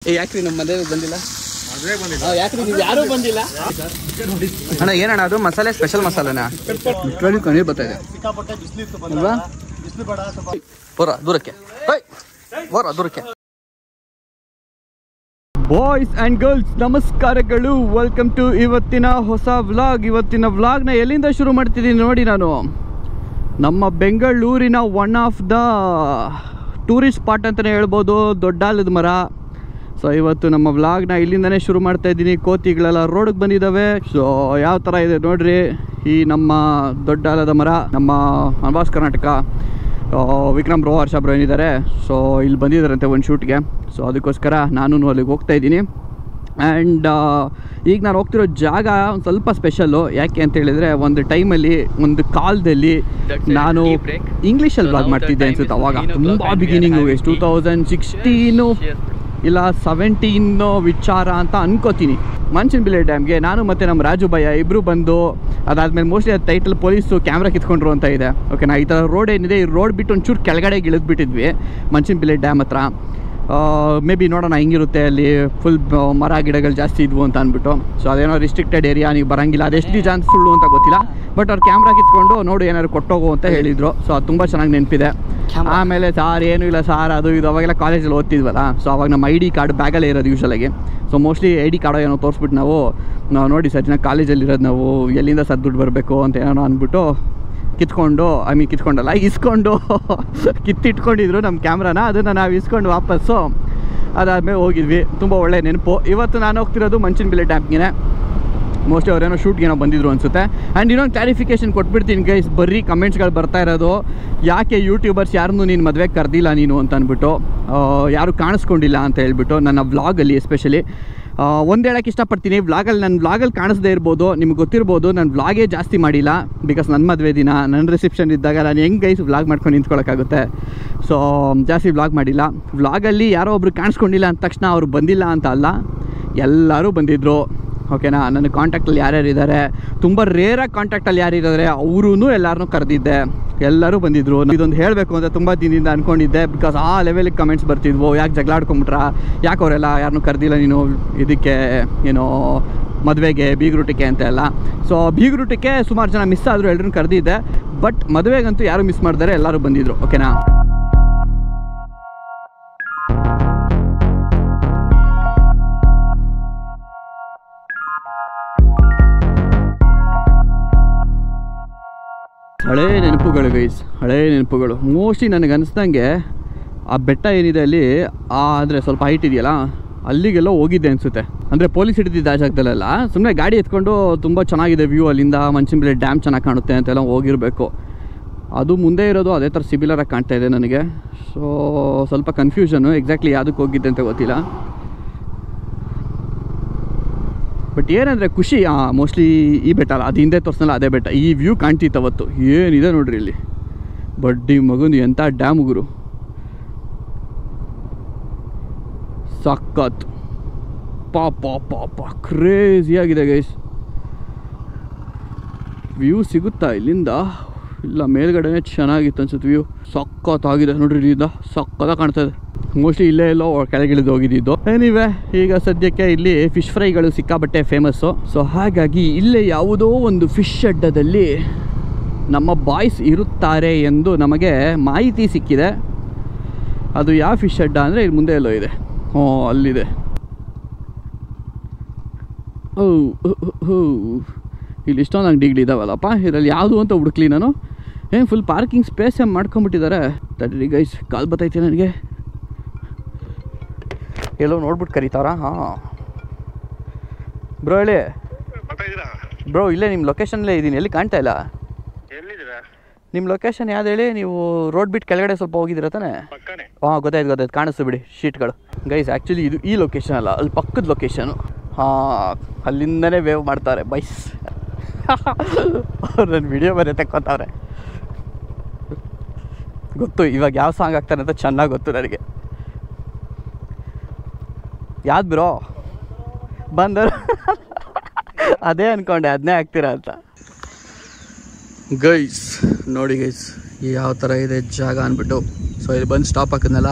ಯಾಕ್ರಿ ನಮ್ಮ ಮದುವೆಗೆ ಬಂದಿಲ್ಲ? ಯಾಕ್ರಿ ನೀವು ಯಾರೂ ಬಂದಿಲ್ಲ? ಅಣ್ಣ ಏನಣ್ಣ ಅದು ಮಸಾಲೆ ಸ್ಪೆಷಲ್ ಮಸಾಲೆನಾ? ಕಣ್ಣೀರು ಬರ್ತಾ ಇದೆ ಅಲ್ವಾ? ಬರ ದೂರಕ್ಕೆ ಬರ ದೂರಕ್ಕೆ. ಬಾಯ್ಸ್ ಆ್ಯಂಡ್ ಗರ್ಲ್ಸ್ ನಮಸ್ಕಾರಗಳು, ವೆಲ್ಕಮ್ ಟು ಇವತ್ತಿನ ಹೊಸ ವ್ಲಾಗ್. ಇವತ್ತಿನ ವ್ಲಾಗ್ನ ಎಲ್ಲಿಂದ ಶುರು ಮಾಡ್ತಿದ್ದೀನಿ ನೋಡಿ. ನಾನು ನಮ್ಮ ಬೆಂಗಳೂರಿನ one of the tourist spot ಅಂತಲೇ ಹೇಳ್ಬೋದು, ದೊಡ್ಡಾಲದ ಮರ. ಸೊ ಇವತ್ತು ನಮ್ಮ ವ್ಲಾಗ್ನ ಇಲ್ಲಿಂದನೇ ಶುರು ಮಾಡ್ತಾ ಇದ್ದೀನಿ. ಕೋತಿಗಳೆಲ್ಲ ರೋಡಿಗೆ ಬಂದಿದ್ದಾವೆ. ಸೊ ಯಾವ ಥರ ಇದೆ ನೋಡ್ರಿ ಈ ನಮ್ಮ ದೊಡ್ಡಾಲದ ಮರ. ನಮ್ಮ ಅನ್ವಾಸ್ ಕರ್ನಾಟಕ ವಿಕ್ರಮ್ ಬ್ರೋ ಹರ್ಷ ಬ್ರೋ ಏನಿದ್ದಾರೆ, ಸೊ ಇಲ್ಲಿ ಬಂದಿದ್ದಾರಂತೆ ಒಂದು ಶೂಟ್ಗೆ. ಸೊ ಅದಕ್ಕೋಸ್ಕರ ನಾನು ಅಲ್ಲಿಗೆ ಹೋಗ್ತಾ ಇದ್ದೀನಿ. ಆ್ಯಂಡ್ ಈಗ ನಾನು ಹೋಗ್ತಿರೋ ಜಾಗ ಒಂದು ಸ್ವಲ್ಪ ಸ್ಪೆಷಲ್ಲು. ಯಾಕೆ ಅಂತ ಹೇಳಿದರೆ, ಒಂದು ಟೈಮಲ್ಲಿ ಒಂದು ಕಾಲದಲ್ಲಿ ನಾನು ಇಂಗ್ಲೀಷಲ್ಲಿ ಬ್ಲಾಗ್ ಮಾಡ್ತಿದ್ದೆ ಅನ್ಸುತ್ತೆ. ಅವಾಗ ತುಂಬ ಬಿಗಿನಿಂಗು, 2016 ಇಲ್ಲ 17 ವಿಚಾರ ಅಂತ ಅನ್ಕೋತೀನಿ. ಮಂಚನಬಿಲ್ಲೆ ಡ್ಯಾಮ್ಗೆ ನಾನು ಮತ್ತು ನಮ್ಮ ರಾಜು ಭಯ್ಯ ಇಬ್ಬರು ಬಂದು, ಅದಾದಮೇಲೆ ಮೋಸ್ಟ್ಲಿ ಅದು ಟೈಟಲ್ ಪೊಲೀಸು ಕ್ಯಾಮ್ರಾ ಕಿತ್ಕೊಂಡ್ರು ಅಂತ ಇದೆ. ಓಕೆನಾ, ಈ ಥರ ರೋಡ್ ಏನಿದೆ, ಈ ರೋಡ್ ಬಿಟ್ಟು ಒಂಚೂರು ಕೆಳಗಡೆ ಇಳಿದ್ಬಿಟ್ಟಿದ್ವಿ ಮಂಚನಬಿಲ್ಲೆ ಡ್ಯಾಮ್ ಹತ್ರ. ಮೇ ಬಿ ನೋಡೋಣ ಹೆಂಗಿರುತ್ತೆ ಅಲ್ಲಿ. ಫುಲ್ ಮರ ಗಿಡಗಳು ಜಾಸ್ತಿ ಇದ್ವು ಅಂತ ಅಂದ್ಬಿಟ್ಟು. ಸೊ ಅದೇನೋ ರಿಸ್ಟ್ರಿಕ್ಟೆಡ್ ಏರಿಯಾ, ನೀವು ಬರೋಂಗಿಲ್ಲ. ಅದೆಷ್ಟು ನಿಜ ಅಂತ ಸುಳ್ಳು ಅಂತ ಗೊತ್ತಿಲ್ಲ, ಬಟ್ ಅವ್ರು ಕ್ಯಾಮ್ರಾ ಕಿತ್ಕೊಂಡು ನೋಡು ಏನಾದ್ರು ಕೊಟ್ಟೋಗು ಅಂತ ಹೇಳಿದರು. ಸೊ ಅದು ತುಂಬ ಚೆನ್ನಾಗಿ ನೆನಪಿದೆ. ಆಮೇಲೆ ಸಾರ್ ಏನೂ ಇಲ್ಲ ಸಾರ್ ಅದು ಇದು, ಅವಾಗೆಲ್ಲ ಕಾಲೇಜಲ್ಲಿ ಓದ್ತಿದ್ವಲ್ಲ. ಸೊ ಅವಾಗ ನಮ್ಮ ID ಕಾರ್ಡ್ ಬ್ಯಾಗಲ್ಲೇ ಇರೋದು ಯೂಶಲಾಗಿ. ಸೊ ಮೋಸ್ಟ್ಲಿ ID ಕಾರ್ಡೋ ಏನೋ ತೋರಿಸ್ಬಿಟ್ಟು ನಾವು ನೋಡಿ ಸರ್ ನಾವು ಕಾಲೇಜಲ್ಲಿರೋದು, ನಾವು ಎಲ್ಲಿಂದ ಸರ್ ದುಡ್ಡು ಬರಬೇಕು ಅಂತ ಏನೋ ಅಂದ್ಬಿಟ್ಟು ಕಿತ್ಕೊಂಡು, ಕಿತ್ಕೊಂಡಲ್ಲ ಇಸ್ಕೊಂಡು ಕಿತ್ತಿಟ್ಕೊಂಡಿದ್ರು ನಮ್ಮ ಕ್ಯಾಮ್ರಾನ. ಅದನ್ನು ನಾವು ಇಸ್ಕೊಂಡು ವಾಪಸ್ಸು ಅದಾದಮೇಲೆ ಹೋಗಿದ್ವಿ. ತುಂಬ ಒಳ್ಳೆ ನೆನಪು. ಇವತ್ತು ನಾನು ಹೋಗ್ತಿರೋದು ಮಂಚನಬಿಲ್ಲೆ ಡ್ಯಾಮ್ಗೆ. ಮೋಸ್ಟ್ಲಿ ಅವರೇನೋ ಶೂಟ್ಗೇನೋ ಬಂದಿದ್ರು ಅನಿಸುತ್ತೆ. ಆ್ಯಂಡ್ ಇನ್ನೊಂದು ಕ್ಲಾರಿಫಿಕೇಷನ್ ಕೊಟ್ಬಿಡ್ತೀನಿ ಗೈಸ್. ಬರೀ ಕಮೆಂಟ್ಸ್ಗಳು ಬರ್ತಾ ಇರೋದು, ಯಾಕೆ ಯೂಟ್ಯೂಬರ್ಸ್ ಯಾರನ್ನೂ ನೀನು ಮದುವೆಗೆ ಕರೆದಿಲ್ಲ ನೀನು ಅಂತ ಅಂದ್ಬಿಟ್ಟು, ಯಾರು ಕಾಣಿಸ್ಕೊಂಡಿಲ್ಲ ಅಂತ ಹೇಳ್ಬಿಟ್ಟು ನನ್ನ ವ್ಲಾಗಲ್ಲಿ. ಎಸ್ಪೆಷಲಿ ಒಂದು ಹೇಳೋಕ್ಕೆ ಇಷ್ಟಪಡ್ತೀನಿ, ನನ್ನ ವ್ಲಾಗಲ್ಲಿ ಕಾಣಿಸ್ದೇ ಇರ್ಬೋದು, ನಿಮ್ಗೆ ಗೊತ್ತಿರ್ಬೋದು, ನಾನು ವ್ಲಾಗೇ ಜಾಸ್ತಿ ಮಾಡಿಲ್ಲ. ಬಿಕಾಸ್ ನನ್ನ ಮದುವೆ ದಿನ, ನನ್ನ ರಿಸೆಪ್ಷನ್ ಇದ್ದಾಗ ನಾನು ಹೆಂಗೆ ಗೈಸ್ ವ್ಲಾಗ್ ಮಾಡ್ಕೊಂಡು ನಿಂತ್ಕೊಳ್ಳೋಕ್ಕಾಗುತ್ತೆ. ಸೊ ಜಾಸ್ತಿ ವ್ಲಾಗ್ ಮಾಡಿಲ್ಲ. ವ್ಲಾಗಲ್ಲಿ ಯಾರೋ ಒಬ್ರು ಕಾಣಿಸ್ಕೊಂಡಿಲ್ಲ ಅಂದ ತಕ್ಷಣ ಅವ್ರು ಬಂದಿಲ್ಲ ಅಂತ ಅಲ್ಲ, ಎಲ್ಲರೂ ಬಂದಿದ್ದರು. ಓಕೆನಾ, ನನ್ನ ಕಾಂಟ್ಯಾಕ್ಟಲ್ಲಿ ಯಾರ್ಯಾರು ಇದ್ದಾರೆ, ತುಂಬ ರೇರಾಗಿ ಕಾಂಟ್ಯಾಕ್ಟಲ್ಲಿ ಯಾರಿದ್ದಾರೆ ಅವರೂ ಎಲ್ಲರನ್ನೂ ಕರೆದಿದ್ದೆ. ಎಲ್ಲರೂ ಬಂದಿದ್ದರು. ಇದೊಂದು ಹೇಳಬೇಕು ಅಂತ ತುಂಬ ದಿನದಿಂದ ಅಂದ್ಕೊಂಡಿದ್ದೆ. ಬಿಕಾಸ್ ಆ ಲೆವೆಲಿಗೆ ಕಮೆಂಟ್ಸ್ ಬರ್ತಿದ್ವು, ಯಾಕೆ ಜಗಳ ಆಡ್ಕೊಂಬಿಟ್ರಾ, ಯಾಕೆ ಅವರೆಲ್ಲ ಯಾರನ್ನೂ ಕರೆದಿಲ್ಲ ನೀನು ಇದಕ್ಕೆ, ಏನೋ ಮದುವೆಗೆ ಬೀಗ್ರೂಟಕ್ಕೆ ಅಂತ ಎಲ್ಲ. ಸೊ ಬೀಗ್ರೂಟಕ್ಕೆ ಸುಮಾರು ಜನ ಮಿಸ್ ಆದರೂ ಎಲ್ಲರೂ ಕರೆದಿದ್ದೆ. ಬಟ್ ಮದುವೆಗಂತೂ ಯಾರು ಮಿಸ್ ಮಾಡಿದ್ದಾರೆ, ಎಲ್ಲರೂ ಬಂದಿದ್ದರು. ಓಕೆನಾ. ಹಳೇ ನೆನಪುಗಳು ಗೈಸ್, ಹಳೇ ನೆನಪುಗಳು. ಮೋಸ್ಟ್ಲಿ ನನಗೆ ಅನಿಸ್ದಂಗೆ ಆ ಬೆಟ್ಟ ಏನಿದೆ ಅಲ್ಲಿ, ಅಂದರೆ ಸ್ವಲ್ಪ ಹೈಟ್ ಇದೆಯಲ್ಲ, ಅಲ್ಲಿಗೆಲ್ಲ ಹೋಗಿದ್ದೆ ಅನಿಸುತ್ತೆ. ಅಂದರೆ ಪೊಲೀಸ್ ಹಿಡಿದಿದ್ದ ಆ ಜಾಗದಲ್ಲೆಲ್ಲ ಸುಮ್ಮನೆ ಗಾಡಿ ಎತ್ಕೊಂಡು ತುಂಬ ಚೆನ್ನಾಗಿದೆ ವ್ಯೂ, ಅಲ್ಲಿಂದ ಮಂಚನಬಿಲ್ಲೆ ಡ್ಯಾಮ್ ಚೆನ್ನಾಗಿ ಕಾಣುತ್ತೆ ಅಂತೆಲ್ಲ ಹೋಗಿರಬೇಕು. ಅದು ಮುಂದೆ ಇರೋದು ಅದೇ ಥರ ಸಿಮಿಲರಾಗಿ ಕಾಣ್ತಾ ಇದೆ ನನಗೆ. ಸೊ ಸ್ವಲ್ಪ ಕನ್ಫ್ಯೂಷನು, ಎಕ್ಸಾಕ್ಟ್ಲಿ ಯಾವುದಕ್ಕೆ ಹೋಗಿದ್ದೆ ಅಂತ ಗೊತ್ತಿಲ್ಲ. ಬಟ್ ಏನಂದರೆ ಖುಷಿ, ಮೋಸ್ಟ್ಲಿ ಈ ಬೆಟ್ಟ ಅಲ್ಲ, ಅದು ಹಿಂದೆ ತೋರಿಸ್ನಲ್ಲ ಅದೇ ಬೆಟ್ಟ. ಈ ವ್ಯೂ ಕಾಣ್ತಿತ್ತು ಅವತ್ತು. ಏನಿದೆ ನೋಡ್ರಿ ಇಲ್ಲಿ, ಬಡ್ಡಿ ಮಗಂದು ಎಂಥ ಡ್ಯಾಮ್ ಗುರು, ಸಖತ್ ಪಾಪ ಕ್ರೇಜಿಯಾಗಿದೆ ಗೈಸ್. ವ್ಯೂ ಸಿಗುತ್ತಾ ಇಲ್ಲಿಂದ? ಇಲ್ಲ, ಮೇಲ್ಗಡೆನೇ ಚೆನ್ನಾಗಿತ್ತು ಅನ್ಸುತ್ತೆ ವ್ಯೂ. ಸಖತ್ತಾಗಿದೆ ನೋಡ್ರಿ, ಇಲ್ಲಿಂದ ಸಖತ್ತಾಗಿ ಕಾಣ್ತಾ ಇದೆ. ಮೋಸ್ಟ್ಲಿ ಇಲ್ಲೇ ಎಲ್ಲೋ ಕೆಳಗಿಳಿದು ಹೋಗಿದ್ದು. ಎನಿವೆ, ಈಗ ಸದ್ಯಕ್ಕೆ ಇಲ್ಲಿ ಫಿಶ್ ಫ್ರೈಗಳು ಸಿಕ್ಕಾಬಟ್ಟೆ ಫೇಮಸ್ಸು. ಸೊ ಹಾಗಾಗಿ ಇಲ್ಲೇ ಯಾವುದೋ ಒಂದು ಫಿಶ್ ಅಡ್ಡದಲ್ಲಿ ನಮ್ಮ ಬಾಯ್ಸ್ ಇರುತ್ತಾರೆ ಎಂದು ನಮಗೆ ಮಾಹಿತಿ ಸಿಕ್ಕಿದೆ. ಅದು ಯಾವ ಫಿಶ್ ಅಡ್ಡ ಅಂದರೆ ಇಲ್ಲಿ ಮುಂದೆ ಎಲ್ಲೋ ಇದೆ. ಅಲ್ಲಿದೆ. ಇಲ್ಲಿ ಇಷ್ಟೊಂದು ಅಂಗಡಿಗಳಿದಾವಲ್ಲಪ್ಪ, ಇದರಲ್ಲಿ ಯಾವುದು ಅಂತ ಹುಡುಕ್ಲಿ ನಾನು. ಏನು ಫುಲ್ ಪಾರ್ಕಿಂಗ್ ಸ್ಪೇಸ್ ಮಾಡ್ಕೊಂಬಿಟ್ಟಿದ್ದಾರೆ. ತಡ್ರಿ ಗೈಸ್, ಕಾಲ್ ಬತ್ತೈತೆ ನನಗೆ. ಎಲ್ಲೋ ನೋಡ್ಬಿಟ್ಟು ಕರೀತಾರಾ? ಹಾಂ ಬ್ರೋ ಹೇಳಿ ಬ್ರೋ. ಇಲ್ಲೇ ನಿಮ್ಮ ಲೊಕೇಶನ್ಲೇ ಇದ್ದೀನಿ, ಎಲ್ಲಿ ಕಾಣ್ತಾ ಇಲ್ಲ. ನಿಮ್ಮ ಲೊಕೇಶನ್ ಯಾವ್ದು ಹೇಳಿ? ನೀವು ರೋಡ್ ಬಿಟ್ಟು ಕೆಳಗಡೆ ಸ್ವಲ್ಪ ಹೋಗಿದ್ದೀರ ತಾನೆ? ಹಾಂ ಗೊತ್ತಾಯ್ತು, ಕಾಣಿಸ್ತು ಬಿಡಿ ಶೀಟ್ಗಳು. ಗೈಸ್ ಆ್ಯಕ್ಚುಲಿ ಇದು ಈ ಲೊಕೇಶನ್ ಅಲ್ಲ, ಅಲ್ಲಿ ಪಕ್ಕದ ಲೊಕೇಶನು. ಹಾಂ, ಅಲ್ಲಿಂದನೇ ವೇವ್ ಮಾಡ್ತಾರೆ ಬೈಸ್. ಅವ್ರು ನನ್ನ ವಿಡಿಯೋ ಬೇರೆ ತೆಕ್ಕೊತಾವ್ರೆ. ಗೊತ್ತು ಇವಾಗ ಯಾವ ಸಾಂಗ್ ಆಗ್ತಾರೆ ಅಂತ ಚೆನ್ನಾಗಿ ಗೊತ್ತು ನನಗೆ. ಯಾವ್ದು ಬ್ರೋ ಬಂದರು? ಅದೇ ಅಂದ್ಕೊಂಡೆ, ಅದನ್ನೇ ಆಗ್ತೀರಾ ಅಂತ. ಗೈಸ್ ನೋಡಿ ಗೈಸ್, ಯಾವ ಥರ ಇದೆ ಜಾಗ ಅಂದ್ಬಿಟ್ಟು. ಸೊ ಇಲ್ಲಿ ಬಂದು ಸ್ಟಾಪ್ ಹಾಕಿದ್ನಲ್ಲ,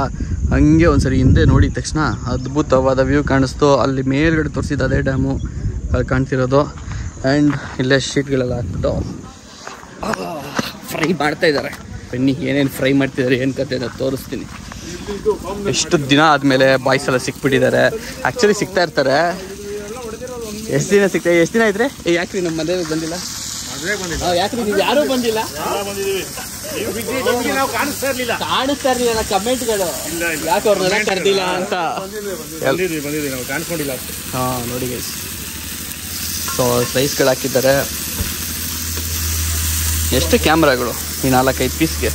ಹಂಗೆ ಒಂದ್ಸರಿ ಹಿಂದೆ ನೋಡಿದ ತಕ್ಷಣ ಅದ್ಭುತವಾದ ವ್ಯೂ ಕಾಣಿಸ್ತು. ಅಲ್ಲಿ ಮೇಲ್ಗಡೆ ತೋರಿಸಿದ್ದು ಅದೇ ಡ್ಯಾಮು ಅಲ್ಲಿ ಕಾಣ್ತಿರೋದು. ಆ್ಯಂಡ್ ಇಲ್ಲೇ ಶೀಟ್ಗಳೆಲ್ಲ ಹಾಕ್ಬಿಟ್ಟು ಫ್ರೈ ಮಾಡ್ತಾ ಇದ್ದಾರೆ. ಬನ್ನಿ ಏನೇನು ಫ್ರೈ ಮಾಡ್ತಿದ್ದಾರೆ, ಏನು ಕತೆ ಅಂತ ತೋರಿಸ್ತೀನಿ. ಎಷ್ಟು ದಿನ ಆದಮೇಲೆ ಬಾಯ್ಸ್ ಎಲ್ಲ ಸಿಕ್ಬಿಟ್ಟಿದ್ದಾರೆ. ಆ್ಯಕ್ಚುಲಿ ಸಿಗ್ತಾ ಇರ್ತಾರೆ. ಎಷ್ಟು ದಿನ ಆಯ್ತು ರೀ? ಯಾಕ್ರಿ ನಮ್ಮ ಮದುವೆ ಬಂದಿಲ್ಲ? ಯಾಕ್ರಿ ನೀವು ಯಾರೂ ಬಂದಿಲ್ಲ? ಕಾಣಿಸ್ತಾ ಇರಲಿಲ್ಲ ಕಮೆಂಟ್ಗಳು, ಯಾಕೆ ಅವ್ರನ್ನೆಲ್ಲ ಕರೆದಿಲ್ಲ ಅಂತ. ಹಾಂ ನೋಡಿ ಗೈಸ್, ಸೊ ಸೈಜ್ಗಳು ಹಾಕಿದ್ದಾರೆ. ಎಷ್ಟು ಕ್ಯಾಮ್ರಾಗಳು ಈ 4-5 ಪೀಸ್ಗೆ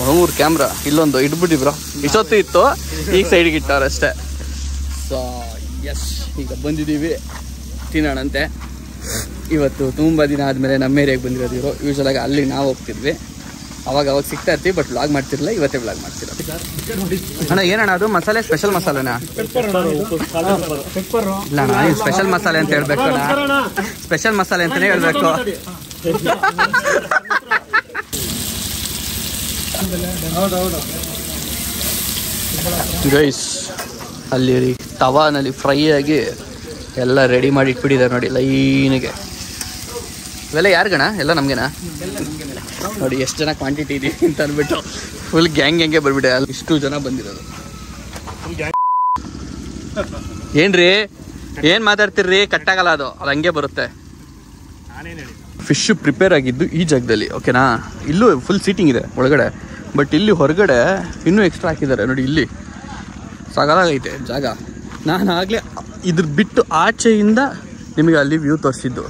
3 ಕ್ಯಾಮ್ರಾ. ಇಲ್ಲೊಂದು ಇಟ್ಬಿಟ್ಟಿಬ್ರು, ಇಷ್ಟೊತ್ತು ಇತ್ತು, ಈಗ ಸೈಡ್ಗೆ ಇಟ್ಟವ್ರು ಅಷ್ಟೇ. ಸೊ ಎಸ್, ಈಗ ಬಂದಿದ್ದೀವಿ ತಿನ್ನೋಣಂತೆ. ಇವತ್ತು ತುಂಬ ದಿನ ಆದಮೇಲೆ ನಮ್ಮ ಏರಿಯಾಗೆ ಬಂದಿರೋದು ಇವರು. ಯೂಶ್ವಲಾಗಿ ಅಲ್ಲಿ ನಾವು ಹೋಗ್ತಿದ್ವಿ, ಅವಾಗ ಸಿಗ್ತಾ ಇರ್ತೀವಿ, ಬಟ್ ವ್ಲಾಗ್ ಮಾಡ್ತಿರಲಿಲ್ಲ. ಇವತ್ತೇ ವ್ಲಾಗ್ ಮಾಡ್ತಿರೋದು. ಅಣ್ಣ ಏನಣ್ಣ ಅದು ಮಸಾಲೆ? ಸ್ಪೆಷಲ್ ಮಸಾಲೆನಾ? ಇಲ್ಲ ಅಣ್ಣ, ನೀವು ಸ್ಪೆಷಲ್ ಮಸಾಲೆ ಅಂತ ಹೇಳ್ಬೇಕು ಅಣ್ಣ, ಸ್ಪೆಷಲ್ ಮಸಾಲೆ ಅಂತಲೇ ಹೇಳ್ಬೇಕು. ಗೈಸ್, ಅಲ್ಲಿ ತವಾನಲ್ಲಿ ಫ್ರೈ ಆಗಿ ಎಲ್ಲ ರೆಡಿ ಮಾಡಿ ಇಟ್ಬಿಟ್ಟಿದ್ದಾರೆ ನೋಡಿ ಲೈನಿಗೆ. ಇವೆಲ್ಲ ಯಾರಿಗಣ? ಎಲ್ಲ ನಮಗೆನಾ? ನೋಡಿ ಎಷ್ಟು ಜನ ಕ್ವಾಂಟಿಟಿ ಇದೆ ಅಂತ ಅಂದ್ಬಿಟ್ಟು ಫುಲ್ ಗ್ಯಾಂಗೆ ಬರ್ಬಿಟ್ಟೆ. ಅಲ್ಲಿ ಇಷ್ಟು ಜನ ಬಂದಿರೋದು. ಏನ್ರಿ ಏನು ಮಾತಾಡ್ತಿರ್ರಿ? ಕಟ್ಟಾಗಲ್ಲ ಅದು, ಅದು ಹಂಗೆ ಬರುತ್ತೆ. ಫಿಶ್ ಪ್ರಿಪೇರ್ ಆಗಿದ್ದು ಈ ಜಾಗದಲ್ಲಿ, ಓಕೆನಾ? ಇಲ್ಲೂ ಫುಲ್ ಸೀಟಿಂಗ್ ಇದೆ ಒಳಗಡೆ, ಬಟ್ ಇಲ್ಲಿ ಹೊರಗಡೆ ಇನ್ನೂ ಎಕ್ಸ್ಟ್ರಾ ಹಾಕಿದ್ದಾರೆ ನೋಡಿ. ಇಲ್ಲಿ ಸಾಕಾಗೈತೆ ಜಾಗ. ನಾನು ಆಗಲೇ ಇದ್ರ ಬಿಟ್ಟು ಆಚೆಯಿಂದ ನಿಮಗೆ ಅಲ್ಲಿ ವ್ಯೂ ತೋರಿಸಿದ್ದು.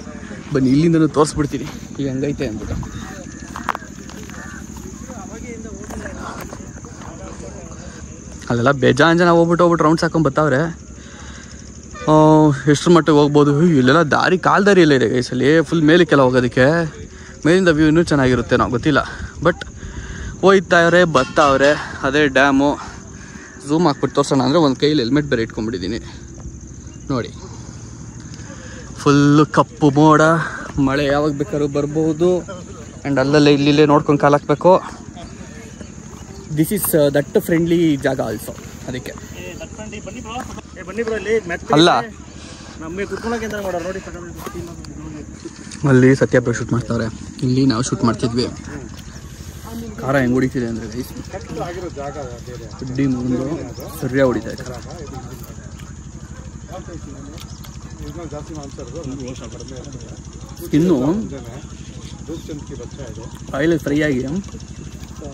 ಬನ್ನಿ ಇಲ್ಲಿಂದನೂ ತೋರಿಸ್ಬಿಡ್ತೀನಿ ಈಗ ಹಂಗೈತೆ ಅಂದ್ಬಿಟ್ಟು. ಅಲ್ಲೆಲ್ಲ ಬೇಜಾನ್ ಜನ ಹೋಗ್ಬಿಟ್ಟು ರೌಂಡ್ಸ್ ಹಾಕೊಂಡು ಬರ್ತಾವ್ರೆ. ಎಷ್ಟರ ಮಟ್ಟಿಗೆ ಹೋಗ್ಬೋದು? ಇಲ್ಲೆಲ್ಲ ಕಾಲ್ದಾರಿ ಎಲ್ಲ ಇದೆ ಗೈಸಲ್ಲಿ, ಫುಲ್ ಮೇಲಕ್ಕೆಲ್ಲ ಹೋಗೋದಕ್ಕೆ. ಮೇಲಿಂದ ವ್ಯೂ ಇನ್ನೂ ಚೆನ್ನಾಗಿರುತ್ತೆ, ನಾವು ಗೊತ್ತಿಲ್ಲ. ಬಟ್ ಹೋಯ್ತಾವ್ರೆ ಬರ್ತಾವ್ರೆ. ಅದೇ ಡ್ಯಾಮು. ಝೂಮ್ ಹಾಕ್ಬಿಟ್ಟು ತೋರಿಸೋಣ ಅಂದರೆ ಒಂದು ಕೈಯಲ್ಲಿ ಹೆಲ್ಮೆಟ್ ಬೇರೆ ಇಟ್ಕೊಂಡ್ಬಿಟ್ಟಿದ್ದೀನಿ ನೋಡಿ. ಫುಲ್ಲು ಕಪ್ಪು ಮೋಡ, ಮಳೆ ಯಾವಾಗ ಬೇಕಾದ್ರೂ ಬರ್ಬೋದು. ಆ್ಯಂಡ್ ಅಲ್ಲಲ್ಲೇ ಇಲ್ಲಿಲ್ಲೇ ನೋಡ್ಕೊಂಡು ಕಾಲು ಹಾಕಬೇಕು. ದಿಸ್ ಈಸ್ ದಟ್ ಫ್ರೆಂಡ್ಲಿ ಜಾಗ ಆಲ್ಸೋ, ಅದಕ್ಕೆ ಅಲ್ಲ ಅಲ್ಲಿ ಸತ್ಯಾಬ್ರ ಶೂಟ್ ಮಾಡ್ತಾವ್ರೆ, ಇಲ್ಲಿ ನಾವು ಶೂಟ್ ಮಾಡ್ತಿದ್ವಿ. ಖಾರ ಹೆಂಗೆ ಹೊಡಿತಿದೆ ಅಂದರೆ ಗೈಸ್, ಅಡ್ಡಿ ಮುಂದೆ ಸರಿಯಾಗಿ ಹೊಡಿತಾ ಇದೆ. ಇನ್ನು ಆಯಿಲ್ ಫ್ರೈ ಆಗಿ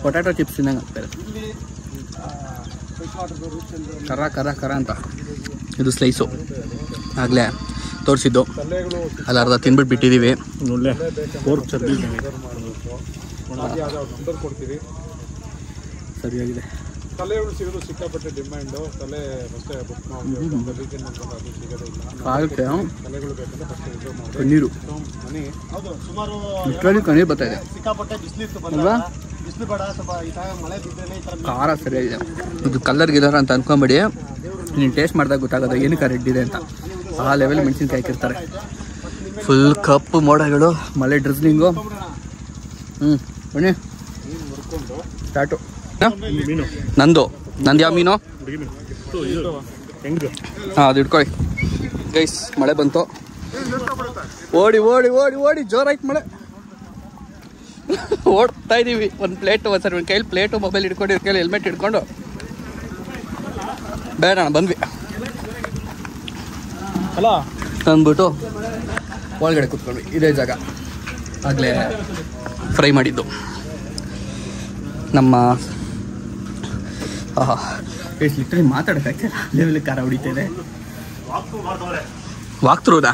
ಪೊಟ್ಯಾಟೊ ಚಿಪ್ಸ್ ತಿನ್ನಂಗೆ ಆಗ್ತಾರೆ. ಕರ ಕರ ಕರ ಅಂತ. ಇದು ಸ್ಲೈಸು ಆಗಲೇ ತೋರಿಸಿದ್ದು, ಅಲ್ಲಿ ಅರ್ಧ ತಿನ್ಬಿಟ್ಟು ಬಿಟ್ಟಿದ್ದೀವಿ. ಸರಿಯಾಗಿದೆ. ಕಣ್ಣೀರು ಲಿಟ್ರಲಿ ಕಣ್ಣೀರು ಬರ್ತಾ ಇದೆ ಅಲ್ವಾ? ಖಾರ ಸರಿಯಾಗಿದೆ. ಇದು ಕಲ್ಲರ್ ಗಿಲ್ಲರ್ ಅಂತ ಅನ್ಕೊಂಬೇಡಿ, ನೀನು ಟೇಸ್ಟ್ ಮಾಡಿದಾಗ ಗೊತ್ತಾಗೋದು ಏನಕ್ಕೆ ರೆಡ್ ಇದೆ ಅಂತ. ಆ ಲೆವೆಲ್ ಮೆಣಸಿನ್ಕಾಯಿ ಹಾಕಿರ್ತಾರೆ. ಫುಲ್ ಕಪ್ಪು ಮೋಡಗಳು, ಮಳೆ ಡ್ರಿಸ್ಲಿಂಗು. ಬನ್ನಿ ಸ್ಟಾರ್ಟು. ನಂದು ಯಾವ ಮೀನು? ಹಾಂ, ಅದು ಇಟ್ಕೊಳ್ಳಿ ಗೈಸ್. ಮಳೆ ಬಂತು, ಓಡಿ ಓಡಿ ಓಡಿ ಓಡಿ ಜೋರಾಯ್ತು ಮಳೆ. ಓಡ್ತಾ ಇದ್ದೀವಿ. ಒಂದು ಪ್ಲೇಟು ಸರ್, ಒಂದು ಕೈಲಿ ಪ್ಲೇಟು ಮೊಬೈಲ್ ಹಿಡ್ಕೊಂಡು, ಕೈಲಿ ಹೆಲ್ಮೆಟ್ ಹಿಡ್ಕೊಂಡು ಬೇಡ ಬಂದ್ವಿ. ಅಲ್ಲ ತಂದ್ಬಿಟ್ಟು ಒಳಗಡೆ ಕೂತ್ಕೊಂಡ್ವಿ. ಇದೇ ಜಾಗ ಆಗಲೇ ಫ್ರೈ ಮಾಡಿದ್ದು ನಮ್ಮ. ಲಿಟ್ರಲಿ ಮಾತಾಡೋಕ್ಕಾಗ್ತಿಲ್ಲ, ಲೆವೆಲ್ ಖಾರ ಹೊಡಿತಾ ಇದೆ. ವಾಕ್ ಥ್ರೂದಾ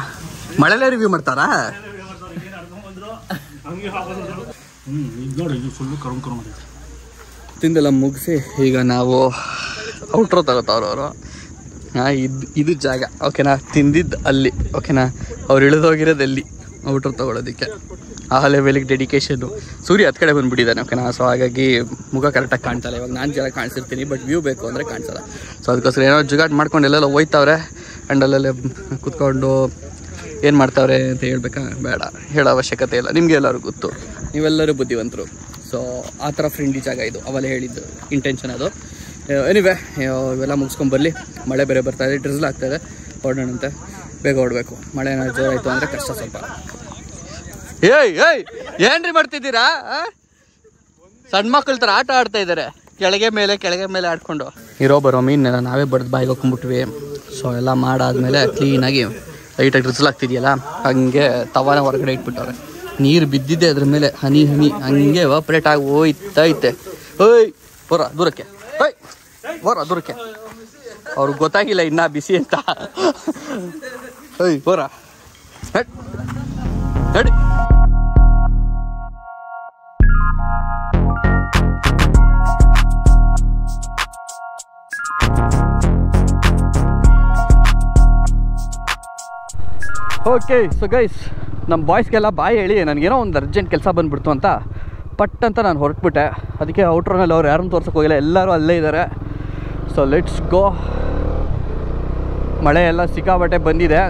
ಮಳೆಲ್ಲೇ ರಿವ್ಯೂ ಮಾಡ್ತಾರಾ? ತಿಂದೆಲ್ಲ ಮುಗಿಸಿ ಈಗ ನಾವು ಔಟ್ರೋ ತಗೋತಾವ್ರವರು. ಇದು ಜಾಗ ಓಕೆನಾ, ತಿಂದಿದ್ದು ಅಲ್ಲಿ ಓಕೆನಾ, ಅವ್ರು ಇಳಿದೋಗಿರೋದು ಅಲ್ಲಿ ಔಟ್ರೋ ತಗೊಳ್ಳೋದಕ್ಕೆ. ಆ ಲೆವೆಲಿಗೆ ಡೆಡಿಕೇಶನ್ನು. ಸೂರ್ಯ ಹತ್ತು ಕಡೆ ಬಂದುಬಿಟ್ಟಿದ್ದಾನೆ ಓಕೆನಾ, ಸೊ ಹಾಗಾಗಿ ಮುಖ ಕರೆಕ್ಟಾಗಿ ಕಾಣ್ತಲ್ಲ. ಇವಾಗ ನಾನು ಜಾಗ ಕಾಣಿಸಿರ್ತೀನಿ, ಬಟ್ ವ್ಯೂ ಬೇಕು ಅಂದರೆ ಕಾಣಿಸಲ್ಲ. ಸೊ ಅದಕ್ಕೋಸ್ಕರ ಏನೋ ಜುಗಾಟ್ ಮಾಡ್ಕೊಂಡು ಎಲ್ಲೆಲ್ಲ ಹೋಯ್ತಾವ್ರೆ. ಆ್ಯಂಡ್ ಅಲ್ಲೆಲ್ಲ ಕೂತ್ಕೊಂಡು ಏನು ಮಾಡ್ತಾವ್ರೆ ಅಂತ ಹೇಳ್ಬೇಕಾ? ಬೇಡ, ಹೇಳೋ ಅವಶ್ಯಕತೆ ಇಲ್ಲ, ನಿಮಗೆ ಎಲ್ಲರೂ ಗೊತ್ತು, ನೀವೆಲ್ಲರೂ ಬುದ್ಧಿವಂತರು. ಸೊ ಆ ಥರ ಫ್ರೆಂಡ್ಲಿ ಜಾಗ ಇದು, ಅವಲೇ ಹೇಳಿದ್ದು ಇಂಟೆನ್ಷನ್ ಅದು. ಎನಿವೆ ಇವೆಲ್ಲ ಮುಗಿಸ್ಕೊಂಬರಲಿ. ಮಳೆ ಬೇರೆ ಬರ್ತಾಯಿದೆ, ಡ್ರಿಸ್ಲ್ ಆಗ್ತಾಯಿದೆ, ಹೊರಡೋಣಂತೆ. ಬೇಗ ಹೊರಡಬೇಕು, ಮಳೆ ಏನಾದ್ರು ಜೋರಾಯಿತು ಅಂದರೆ ಕಷ್ಟ ಸ್ವಲ್ಪ. ಏನ್ರಿ ಮಾಡ್ತಿದ್ದೀರಾ? ಸಣ್ಣ ಮಕ್ಕಳ ಥರ ಆಟ ಆಡ್ತಾ ಇದ್ದಾರೆ, ಕೆಳಗೆ ಮೇಲೆ ಆಡ್ಕೊಂಡು. ಇರೋ ಬರೋ ಮೀನೆಲ್ಲ ನಾವೇ ಬಡ್ದು ಬಾಯಿಗೆ ಹಾಕೊಂಡ್ಬಿಟ್ವಿ. ಸೊ ಎಲ್ಲ ಮಾಡಾದ್ಮೇಲೆ ಕ್ಲೀನಾಗಿ ಲೈಟಾಗಿ ಡ್ರಿಸ್ಲ್ ಆಗ್ತಿದೆಯಲ್ಲ, ಹಂಗೆ ತವಾನ ಹೊರಗಡೆ ಇಟ್ಬಿಟ್ಟವ್ರೆ. ನೀರು ಬಿದ್ದಿದ್ದೆ ಅದ್ರ ಮೇಲೆ ಹನಿ ಹಂಗೆ ಎವಾಪ್ರೇಟ್ ಆಗಿ ಹೋಯ್ತೈತೆ. ದೂರಕ್ಕೆ ಅವ್ರಿಗೆ ಗೊತ್ತಾಗಿಲ್ಲ ಇನ್ನ ಬಿಸಿ ಅಂತ. ಹೇಳಿ ಓಕೆ. ಸೊ ಗೈಸ್, ನಮ್ಮ ಬಾಯ್ಸ್ಗೆಲ್ಲ ಬಾಯ್ ಹೇಳಿ ನನಗೇನೋ ಒಂದು ಅರ್ಜೆಂಟ್ ಕೆಲಸ ಬಂದುಬಿಡ್ತು ಅಂತ ಪಟ್ ಅಂತ ನಾನು ಹೊರಟ್ಬಿಟ್ಟೆ. ಅದಕ್ಕೆ ಔಟ್ರೋನಲ್ಲಿ ಅವ್ರು ಯಾರನ್ನು ತೋರ್ಸೋಕೆ ಹೋಗಿಲ್ಲ, ಎಲ್ಲರೂ ಅಲ್ಲೇ ಇದ್ದಾರೆ. So let's go. ಮಳೆ ಎಲ್ಲ ಸಿಕ್ಕಾಬಟ್ಟೆ ಬಂದಿದೆ,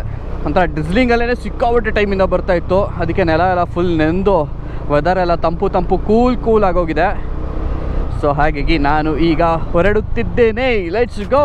ಒಂಥರ ಡ್ರಿಸ್ಲಿಂಗಲ್ಲೇ ಸಿಕ್ಕಾಬಟ್ಟೆ ಟೈಮಿಂದ ಬರ್ತಾಯಿತ್ತು. ಅದಕ್ಕೆ ನೆಲ ಎಲ್ಲ ಫುಲ್ ನೆಂದು ವೆದರ್ ಎಲ್ಲ ತಂಪು ಕೂಲ್ ಆಗೋಗಿದೆ. ಸೊ ಹಾಗಾಗಿ ನಾನು ಈಗ ಹೊರಡುತ್ತಿದ್ದೇನೆ. Let's go.